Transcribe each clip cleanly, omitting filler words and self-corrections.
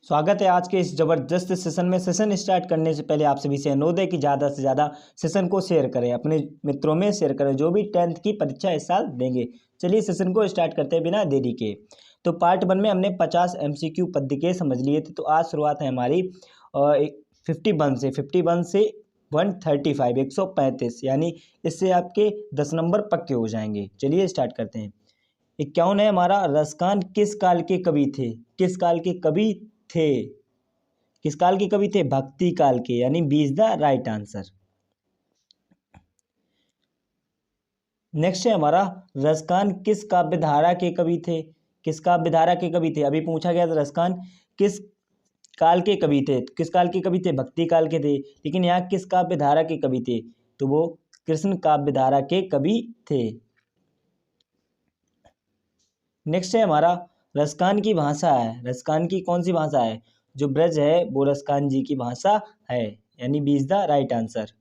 स्वागत है आज के इस ज़बरदस्त सेशन में। सेशन स्टार्ट करने से पहले आप सभी से अनुरोध है कि ज़्यादा से ज़्यादा सेशन को शेयर करें, अपने मित्रों में शेयर करें जो भी 10th की परीक्षा इस साल देंगे। चलिए सेशन को स्टार्ट करते हैं बिना देरी के। तो पार्ट 1 में हमने 50 MCQ पद्य के समझ लिए थे। तो आज शुरुआत है हमारी 51 से 135 135, यानी इससे आपके 10 नंबर पक्के हो जाएंगे। चलिए स्टार्ट करते हैं। 51 है हमारा, रसखान किस काल के कवि थे? किस काल के कवि थे? किस काल के कवि थे? भक्ति काल के, यानी B is the right answer. Next है हमारा, रसखान किस काव्य धारा के कवि थे? किस काव्य धारा के कवि थे? अभी पूछा गया था रसखान किस काल के कवि थे। किस काल के कवि थे? भक्ति काल के थे। लेकिन यहाँ किस काव्य धारा के कवि थे? तो वो कृष्ण काव्य धारा के कवि थे। नेक्स्ट है हमारा, रसखान की भाषा है। रसखान की कौन सी भाषा है? जो ब्रज है वो रसखान जी की भाषा है, यानी B is the right answer.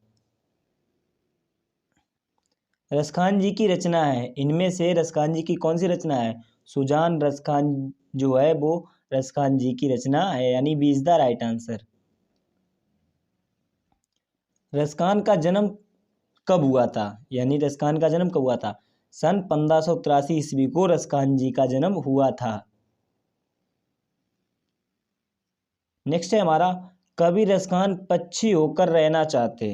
Raskhan ji की रचना है, इनमें से रसखान जी की कौन सी रचना है? सुजान रसखान जो है वो रसखान जी की रचना है, यानी B is the right answer. Raskhan का जन्म कब हुआ था? यानी रसखान का जन्म कब हुआ था? सन 1583 ईस्वी को रसखान जी का जन्म हुआ था। नेक्स्ट है हमारा, कवि रसखान पक्षी होकर रहना चाहते,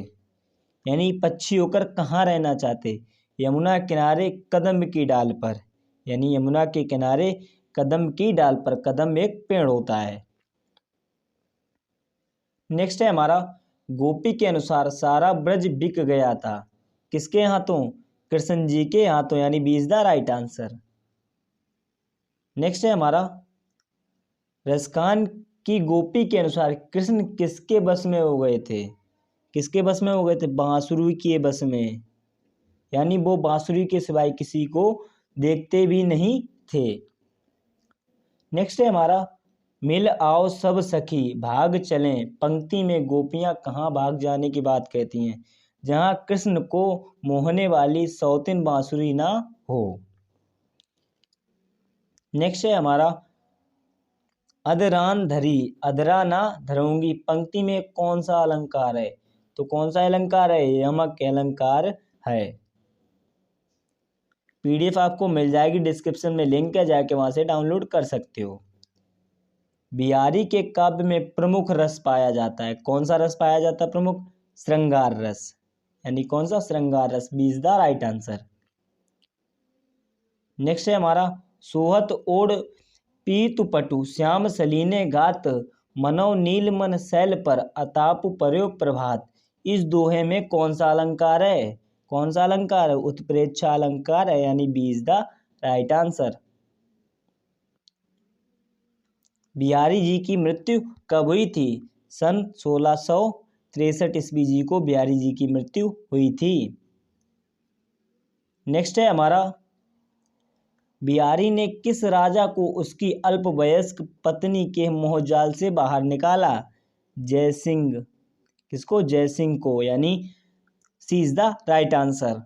यानी पक्षी होकर कहाँ रहना चाहते? यमुना किनारे कदम की डाल पर, यानी यमुना के किनारे कदम की डाल पर। कदम एक पेड़ होता है। नेक्स्ट है हमारा, गोपी के अनुसार सारा ब्रज बिक गया था। किसके हाथों? कृष्ण जी के हाथों, यानी B is the right answer. Next है हमारा, रसखान की गोपी के अनुसार कृष्ण किसके बस में हो गए थे? किसके बस में हो गए थे? बांसुरी के बस में, यानी वो बांसुरी के सिवाय किसी को देखते भी नहीं थे। नेक्स्ट है हमारा, मिल आओ सब सखी भाग चलें, पंक्ति में गोपियां कहाँ भाग जाने की बात कहती हैं? जहां कृष्ण को मोहने वाली सौतिन बांसुरी ना हो। नेक्स्ट है हमारा, अदरान धरी अदरा ना धरूंगी, पंक्ति में कौन सा अलंकार है? तो कौन सा अलंकार है? यमक अलंकार है। PDF आपको मिल जाएगी, डिस्क्रिप्शन में लिंक है, जाके वहां से डाउनलोड कर सकते हो। बिहारी के काव्य में प्रमुख रस पाया जाता है। कौन सा रस पाया जाता है प्रमुख? श्रृंगार रस, यानी कौन सा? श्रृंगार रस, B is the right answer. Next है हमारा, सोहत ओढ़ पीतु पटु श्याम सलीने गात, मनो नील मन शैल पर अताप पर्यो प्रभात। इस दोहे में कौन सा अलंकार है? कौन सा अलंकार है? उत्प्रेक्षा अलंकार है, यानी B is the right answer. Bihari ji की मृत्यु कब हुई थी? सन 1663 ईस्वी जी को बिहारी जी की मृत्यु हुई थी। नेक्स्ट है हमारा, बिहारी ने किस राजा को उसकी अल्पवयस्क पत्नी के मोहजाल से बाहर निकाला? जयसिंह। किसको? जयसिंह को, यानी C is the right answer.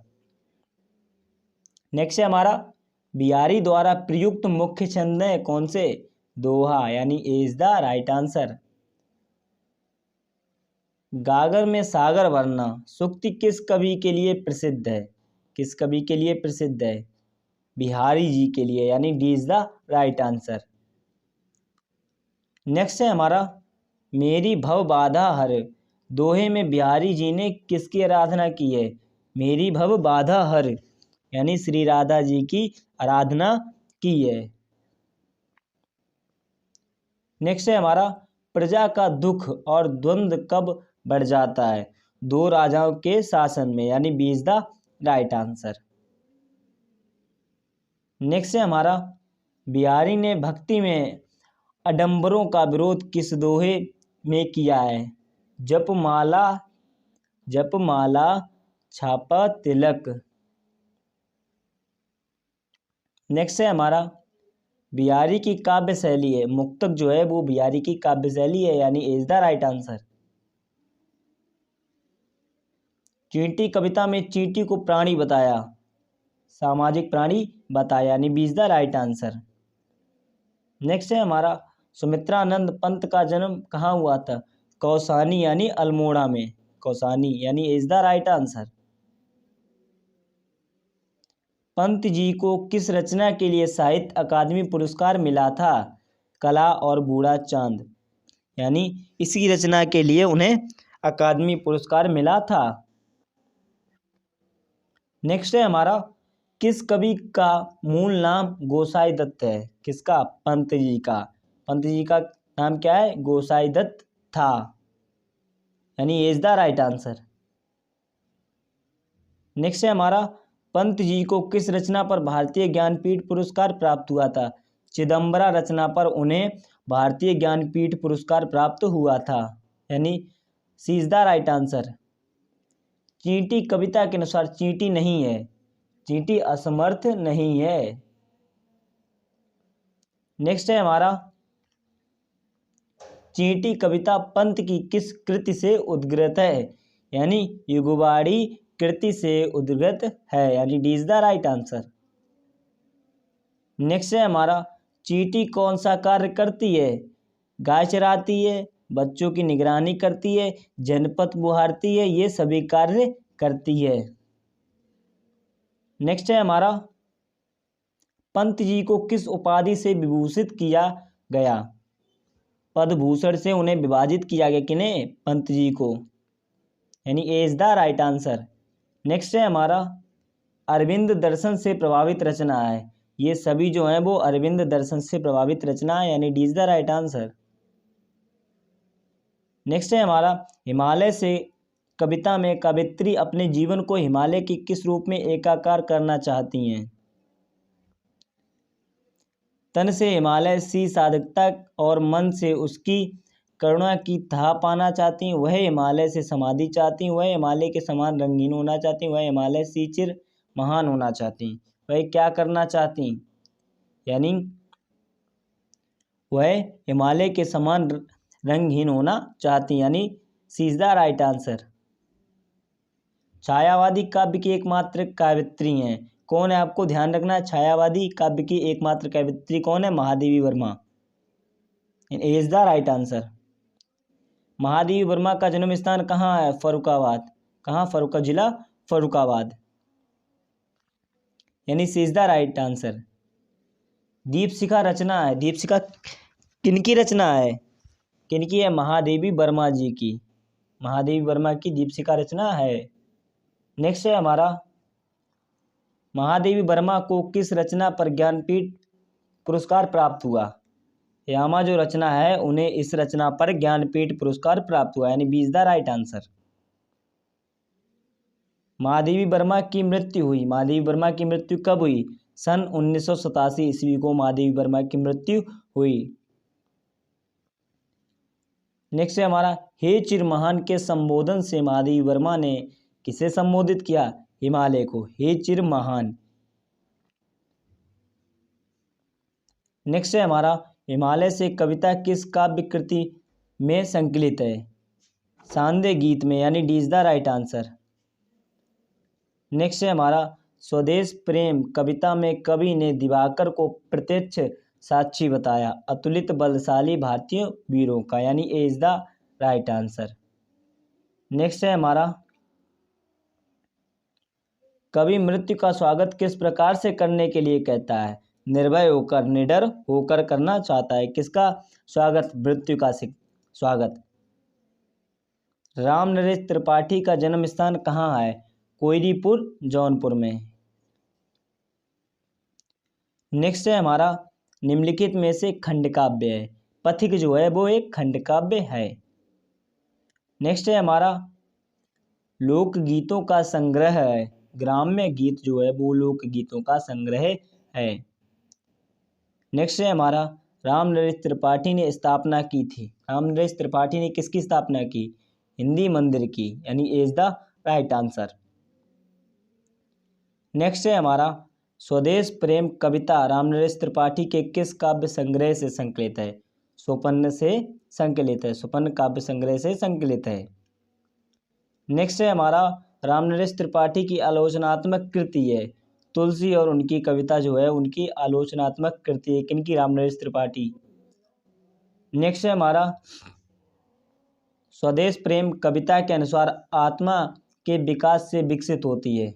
Next है हमारा, बिहारी द्वारा प्रयुक्त मुख्य छंद है कौन से? दोहा, यानी ए इज द राइट आंसर। गागर में सागर भरना सूक्ति किस कवि के लिए प्रसिद्ध है? किस कवि के लिए प्रसिद्ध है? बिहारी जी के लिए, यानी D is the right answer. Next है हमारा, मेरी भव बाधा हर दोहे में बिहारी जी ने किसकी आराधना की है? मेरी भव बाधा हर, यानी श्री राधा जी की आराधना की है। नेक्स्ट है हमारा, प्रजा का दुख और द्वंद्व कब बढ़ जाता है? दो राजाओं के शासन में, यानी B is the right answer. Next है हमारा, बिहारी ने भक्ति में आडंबरों का विरोध किस दोहे में किया है? जपमाला जपमाला छापा तिलक। नेक्स्ट है हमारा, बिहारी की काव्य शैली है, मुक्तक जो है वो बिहारी की काव्य शैली है, यानी इज द राइट आंसर। चींटी कविता में चींटी को प्राणी बताया, सामाजिक प्राणी बताया, यानी B is the right answer. Next है हमारा, सुमित्रानंद पंत का जन्म कहाँ हुआ था? कौसानी यानी अल्मोड़ा में। कौसानी यानी is the right answer. Pant ji को किस रचना के लिए साहित्य अकादमी पुरस्कार मिला था? कला और बूढ़ा चांद, यानी इसी रचना के लिए उन्हें अकादमी पुरस्कार मिला था। नेक्स्ट है हमारा, किस कवि का मूल नाम गोसाई दत्त है? किसका? पंत जी का। पंत जी का नाम क्या है? गोसाई दत्त था, यानी is the right answer. Next है हमारा, पंत जी को किस रचना पर भारतीय ज्ञानपीठ पुरस्कार प्राप्त हुआ था? चिदम्बरा रचना पर उन्हें भारतीय ज्ञानपीठ पुरस्कार प्राप्त हुआ था, यानी C is the right answer. चींटी कविता के अनुसार चींटी नहीं है, चींटी असमर्थ नहीं है। नेक्स्ट है हमारा, चींटी कविता पंत की किस कृति से उद्गृत है? यानी युगवाड़ी कृति से उद्गृत है, यानी D is the right answer. Next है हमारा, चींटी कौन सा कार्य करती है? गाय चराती है, बच्चों की निगरानी करती है, जनपद बुहारती है, ये सभी कार्य करती है। नेक्स्ट है हमारा, पंत जी को किस उपाधि से विभूषित किया गया? पद्मभूषण से उन्हें विभाजित किया गया। किन्हें? पंत जी को, यानी ए is the right answer. Next है हमारा, अरविंद दर्शन से प्रभावित रचना है। ये सभी जो हैं वो अरविंद दर्शन से प्रभावित रचना है, यानी D is the right answer. Next है हमारा, हिमालय से कविता में कवयित्री अपने जीवन को हिमालय के किस रूप में एकाकार करना चाहती हैं? तन से हिमालय सी साधकता और मन से उसकी करुणा की था पाना चाहती हैं। वह हिमालय से समाधि चाहती हैं। वह हिमालय के समान रंगीन होना चाहती हैं। वह हिमालय सी चिर महान होना चाहती हैं। वह क्या करना चाहती हैं? यानी वह हिमालय के समान रंगहीन होना चाहती हैं, यानी C is the right answer. छायावादी काव्य की एकमात्र कवयित्री हैं। कौन है? आपको ध्यान रखना है, छायावादी काव्य की एकमात्र कवयित्री कौन है? Mahadevi Verma, A is the right answer. Mahadevi Verma का जन्म स्थान कहाँ है? फर्रुखाबाद। कहाँ? जिला फर्रुखाबाद, यानी C is the right answer. Deepshikha रचना है, दीपशिखा किनकी रचना है? किनकी है? महादेवी वर्मा जी की। महादेवी वर्मा की दीपशिखा रचना है। नेक्स्ट है हमारा, महादेवी वर्मा को किस रचना पर ज्ञानपीठ पुरस्कार प्राप्त हुआ? यामा जो रचना है उन्हें इस रचना पर ज्ञानपीठ पुरस्कार प्राप्त हुआ, यानी B is the right answer. Mahadevi Verma की मृत्यु हुई। महादेवी वर्मा की मृत्यु कब हुई? सन 1987 ईस्वी को महादेवी वर्मा की मृत्यु हुई। नेक्स्ट है हमारा, हे चिर महान के संबोधन से महादेवी वर्मा ने किसे संबोधित किया? हिमालय को, हे चिर महान। नेक्स्ट है हमारा, हिमालय से कविता किस काव्य कृति में संकलित है? सांदे गीत में, यानी D is the right answer. Next है हमारा, स्वदेश प्रेम कविता में कवि ने दिवाकर को प्रत्यक्ष साक्षी बताया अतुलित बलशाली भारतीय वीरों का, यानी ए is the right answer. Next है हमारा, कवि मृत्यु का स्वागत किस प्रकार से करने के लिए कहता है? निर्भय होकर, निडर होकर करना चाहता है। किसका स्वागत? मृत्यु का स्वागत। राम नरेश त्रिपाठी का जन्म स्थान कहाँ है? कोयरीपुर, जौनपुर में। नेक्स्ट है हमारा, निम्नलिखित में से खंड काव्य है। पथिक जो है वो एक खंड काव्य है। नेक्स्ट है हमारा, लोकगीतों का संग्रह है। ग्राम्य गीत जो है वो लोकगीतों का संग्रह है। नेक्स्ट है हमारा, राम नरेश त्रिपाठी ने स्थापना की थी। राम नरेश त्रिपाठी ने किसकी स्थापना की? हिंदी मंदिर की, यानी ए is the right answer. Next है हमारा, स्वदेश प्रेम कविता राम नरेश त्रिपाठी के किस काव्य संग्रह से संकलित है? स्वपन्न से संकलित है। स्वपन्न काव्य संग्रह से संकलित है। नेक्स्ट है हमारा, राम नरेश त्रिपाठी की आलोचनात्मक कृति है। तुलसी और उनकी कविता जो है उनकी आलोचनात्मक कृति है। किनकी? राम नरेश त्रिपाठी। नेक्स्ट है हमारा स्वदेश प्रेम कविता के अनुसार आत्मा के विकास से विकसित होती है।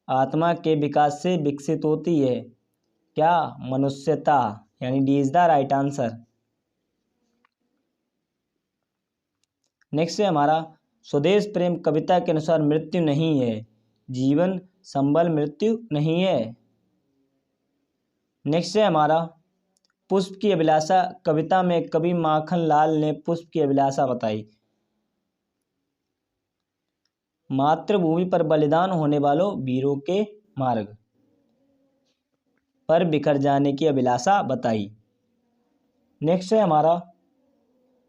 आत्मा के विकास से विकसित होती है क्या? मनुष्यता, यानी D is the right answer. Next है हमारा स्वदेश प्रेम कविता के अनुसार मृत्यु नहीं है, जीवन संबल मृत्यु नहीं है। नेक्स्ट है हमारा पुष्प की अभिलाषा कविता में कवि माखनलाल ने पुष्प की अभिलाषा बताई। मातृभूमि पर बलिदान होने वालों वीरों के मार्ग पर बिखर जाने की अभिलाषा बताई। नेक्स्ट है हमारा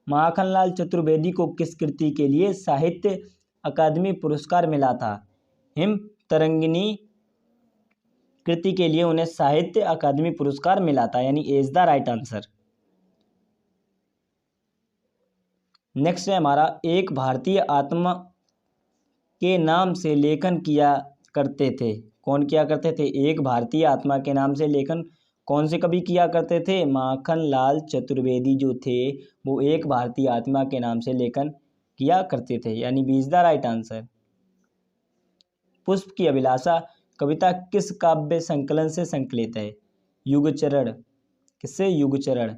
माखनलाल चतुर्वेदी को किस कृति के लिए साहित्य अकादमी पुरस्कार मिला था? हिम तरंगिनी कृति के लिए उन्हें साहित्य अकादमी पुरस्कार मिला था, यानी ए is the right answer. Next है हमारा एक भारतीय आत्मा के नाम से लेखन किया करते थे। कौन किया करते थे? एक भारतीय आत्मा के नाम से लेखन कौन से कवि किया करते थे? माखनलाल चतुर्वेदी जो थे वो एक भारतीय आत्मा के नाम से लेखन किया करते थे, यानी B is the right answer. पुष्प की अभिलाषा कविता किस काव्य संकलन से संकलित है? युगचरण। किससे? युगचरण,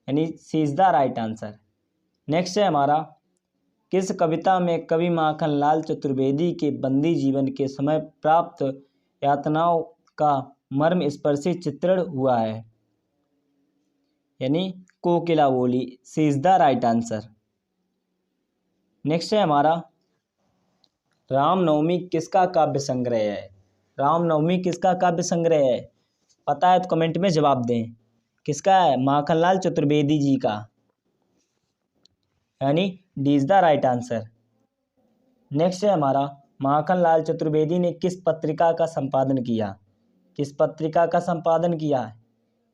यानी C is the right answer. Next है हमारा किस कविता में कवि माखनलाल चतुर्वेदी के बंदी जीवन के समय प्राप्त यातनाओं का मर्म स्पर्शी चित्रण हुआ है? यानी कोकिला बोली, C is the right answer. Next है हमारा रामनवमी किसका काव्य संग्रह है? रामनवमी किसका काव्य संग्रह है? पता है तो कमेंट में जवाब दें। किसका है? माखनलाल चतुर्वेदी जी का, यानी D is the right answer. Next है हमारा माखनलाल चतुर्वेदी ने किस पत्रिका का संपादन किया? किस पत्रिका का संपादन किया?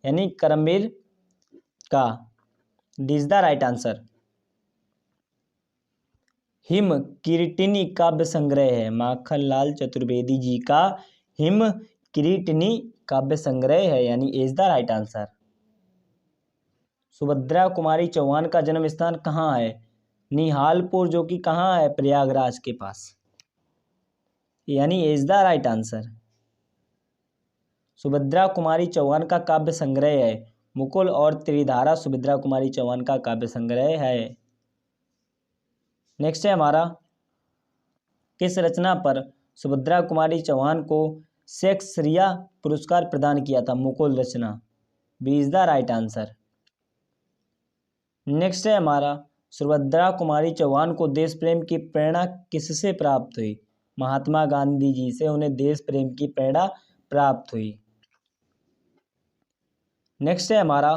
यानी करमवीर का, D is the right answer. Him Kiritini काव्य संग्रह है माखनलाल चतुर्वेदी जी का, हिम किरीटिनी काव्य संग्रह है, यानी ए is the right answer. Subhadra Kumari Chauhan का जन्म स्थान कहाँ है? निहालपुर, जो कि कहाँ है? प्रयागराज के पास, यानी ए is the right answer. Subhadra Kumari Chauhan का काव्य संग्रह है मुकुल और त्रिधारा, सुभद्रा कुमारी चौहान का काव्य संग्रह है। नेक्स्ट है हमारा किस रचना पर सुभद्रा कुमारी चौहान को शेक्सपियर पुरस्कार प्रदान किया था? मुकुल रचना, B is the right answer. Next है हमारा सुभद्रा कुमारी चौहान को देश प्रेम की प्रेरणा किससे प्राप्त हुई? महात्मा गांधी जी से उन्हें देश प्रेम की प्रेरणा प्राप्त हुई। नेक्स्ट है हमारा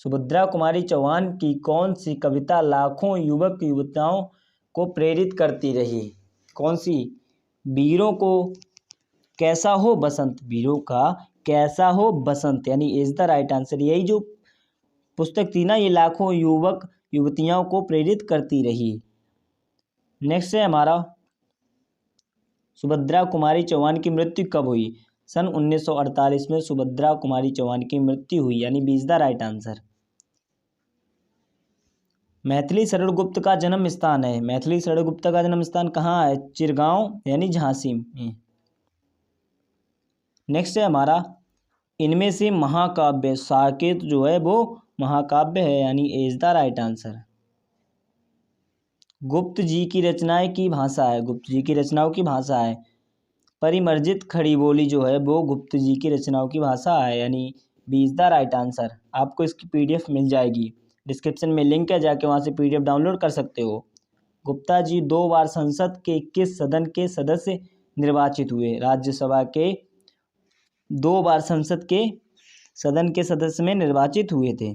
सुभद्रा कुमारी चौहान की कौन सी कविता लाखों युवक युवतियों को प्रेरित करती रही? कौन सी? वीरों को कैसा हो बसंत, वीरों का कैसा हो बसंत, यानी इज द राइट आंसर। यही जो पुस्तक थी ना, ये लाखों युवक युवतियों को प्रेरित करती रही। नेक्स्ट है हमारा सुभद्रा कुमारी चौहान की मृत्यु कब हुई? सन 1948 में सुभद्रा कुमारी चौहान की मृत्यु हुई, यानी B is the right answer. Maithili Sharan Gupt का जन्म स्थान है, मैथिली शरण गुप्त का जन्म स्थान कहाँ है? चिरगांव, यानी झांसी में। नेक्स्ट है हमारा इनमें से महाकाव्य साकेत जो है वो महाकाव्य है, यानी ए इज द राइट आंसर। गुप्त जी की रचनाएं की भाषा है, गुप्त जी की रचनाओं की भाषा है। परिमर्जित खड़ी बोली जो है वो गुप्त जी की रचनाओं की भाषा है, यानी B is the right answer. आपको इसकी पीडीएफ मिल जाएगी, डिस्क्रिप्शन में लिंक है, जाके वहाँ से पीडीएफ डाउनलोड कर सकते हो। गुप्ता जी 2 बार संसद के किस सदन के सदस्य निर्वाचित हुए? राज्यसभा के 2 बार संसद के सदन के सदस्य में निर्वाचित हुए थे।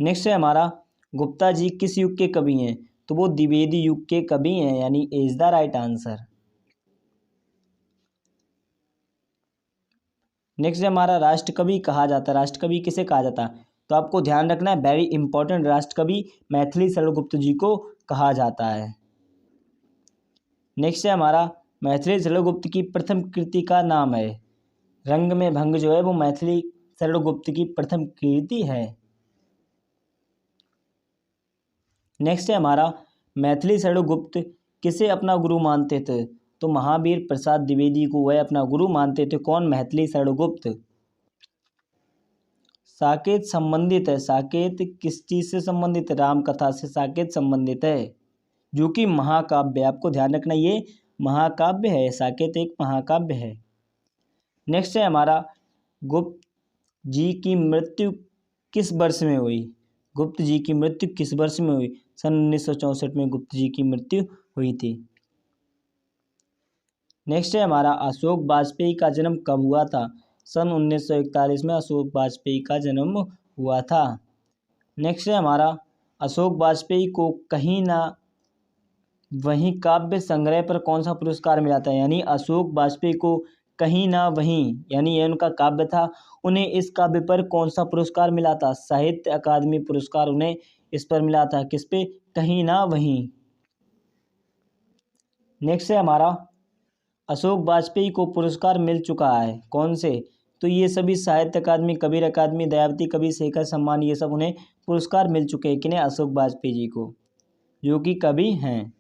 नेक्स्ट है हमारा गुप्ता जी किस युग के कवि हैं? तो वो द्विवेदी युग के कवि हैं, यानी ए is the right answer. Next है हमारा राष्ट्रकवि कहा जाता है, राष्ट्रकवि किसे कहा जाता है? तो आपको ध्यान रखना है, वेरी इंपॉर्टेंट, राष्ट्रकवि मैथिली शरण गुप्त जी को कहा जाता है। नेक्स्ट है हमारा मैथिली शरण गुप्त की प्रथम कृति का नाम है, रंग में भंग जो है वो मैथिली शरणगुप्त की प्रथम कीर्ति है। नेक्स्ट है हमारा, मैथिली शरणगुप्त किसे अपना गुरु मानते थे? तो महावीर प्रसाद द्विवेदी को वह अपना गुरु मानते थे। कौन? मैथिली शरणगुप्त। साकेत संबंधित है। साकेत किस चीज से संबंधित है? रामकथा से साकेत संबंधित है, जो कि महाकाव्य, आपको ध्यान रखना ये महाकाव्य है। साकेत एक महाकाव्य है। नेक्स्ट है हमारा, गुप्त जी की मृत्यु किस वर्ष में हुई? गुप्त जी की मृत्यु किस वर्ष में हुई? सन 1964 में गुप्त जी की मृत्यु हुई थी। नेक्स्ट है हमारा, अशोक वाजपेयी का जन्म कब हुआ था? सन 1941 में अशोक वाजपेयी का जन्म हुआ था। नेक्स्ट है हमारा, अशोक वाजपेयी को कहीं ना वहीं काव्य संग्रह पर कौन सा पुरस्कार मिला था? यानी अशोक वाजपेयी को कहीं ना वहीं, यानी यह उनका काव्य था, उन्हें इस काव्य पर कौन सा पुरस्कार मिला था? साहित्य अकादमी पुरस्कार उन्हें इस पर मिला था। किस पे? कहीं ना वहीं। नेक्स्ट है हमारा, अशोक वाजपेयी को पुरस्कार मिल चुका है कौन से? तो ये सभी साहित्य अकादमी, कबीर अकादमी, दयावती कवि शेखर सम्मान, ये सब उन्हें पुरस्कार मिल चुके हैं। किन्हें? अशोक वाजपेयी जी को, जो कि कवि हैं।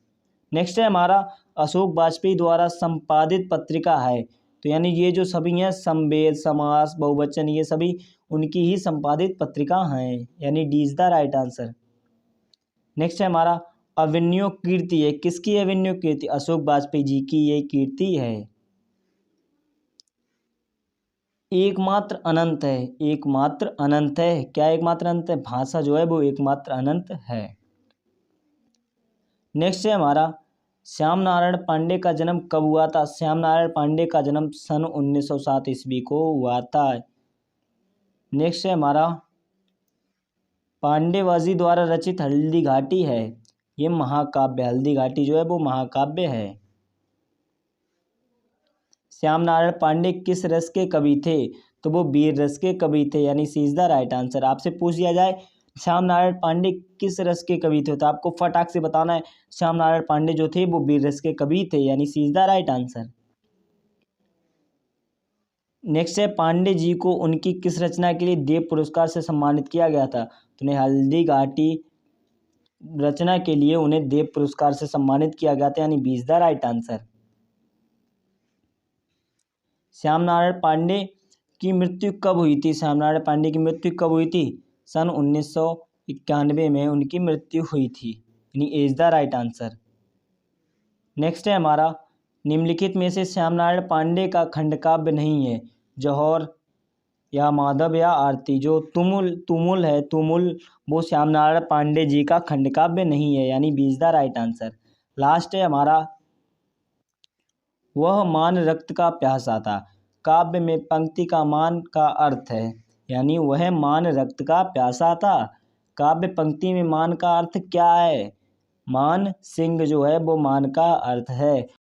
नेक्स्ट है हमारा, अशोक वाजपेयी द्वारा संपादित पत्रिका है। तो यानी ये जो सभी हैं, समवेद, समास, बहुवचन, ये सभी उनकी ही संपादित पत्रिका हैं, यानी D is the right answer. Next है हमारा, अभिनव कीर्ति है। किसकी अभिनव कीर्ति? अशोक वाजपेयी जी की ये कीर्ति है। एकमात्र अनंत है। एकमात्र अनंत है। क्या एकमात्र अनंत है? भाषा जो है वो एकमात्र अनंत है। नेक्स्ट है हमारा, श्याम नारायण पांडे का जन्म कब हुआ था? श्याम नारायण पांडे का जन्म सन 1907 ईस्वी को हुआ था। नेक्स्ट है हमारा, पांडेवाजी द्वारा रचित हल्दी घाटी है, ये महाकाव्य। हल्दी घाटी जो है वो महाकाव्य है। श्याम नारायण पांडे किस रस के कवि थे? तो वो वीर रस के कवि थे, यानी C is the right answer. आपसे पूछ दिया जाए श्याम नारायण पांडे किस रस के कवि थे, तो आपको फटाक से बताना है श्याम नारायण पांडे जो थे वो वीर रस के कवि थे, यानी C is the right answer. Next है, पांडे जी को उनकी किस रचना के लिए देव पुरस्कार से सम्मानित किया गया था? तो उन्हें हल्दी घाटी रचना के लिए उन्हें देव पुरस्कार से सम्मानित किया गया था, यानी B is the right answer. Shyam Narayan Pandey की मृत्यु कब हुई थी? श्याम नारायण पांडे की मृत्यु कब हुई थी? सन 1991 में उनकी मृत्यु हुई थी, यानी ए is the right answer. Next है हमारा, निम्नलिखित में से श्याम नारायण पांडे का खंडकाव्य नहीं है। जौहर या माधव या आरती, जो तुमुल है, तुमुल, वो श्याम नारायण पांडे जी का खंडकाव्य नहीं है, यानी B is the right answer. Last है हमारा, वह मान रक्त का प्यासा था। काव्य में पंक्ति का मान का अर्थ है, यानी वह मान रक्त का प्यासा था। काव्य पंक्ति में मान का अर्थ क्या है? मान सिंह जो है वो मान का अर्थ है।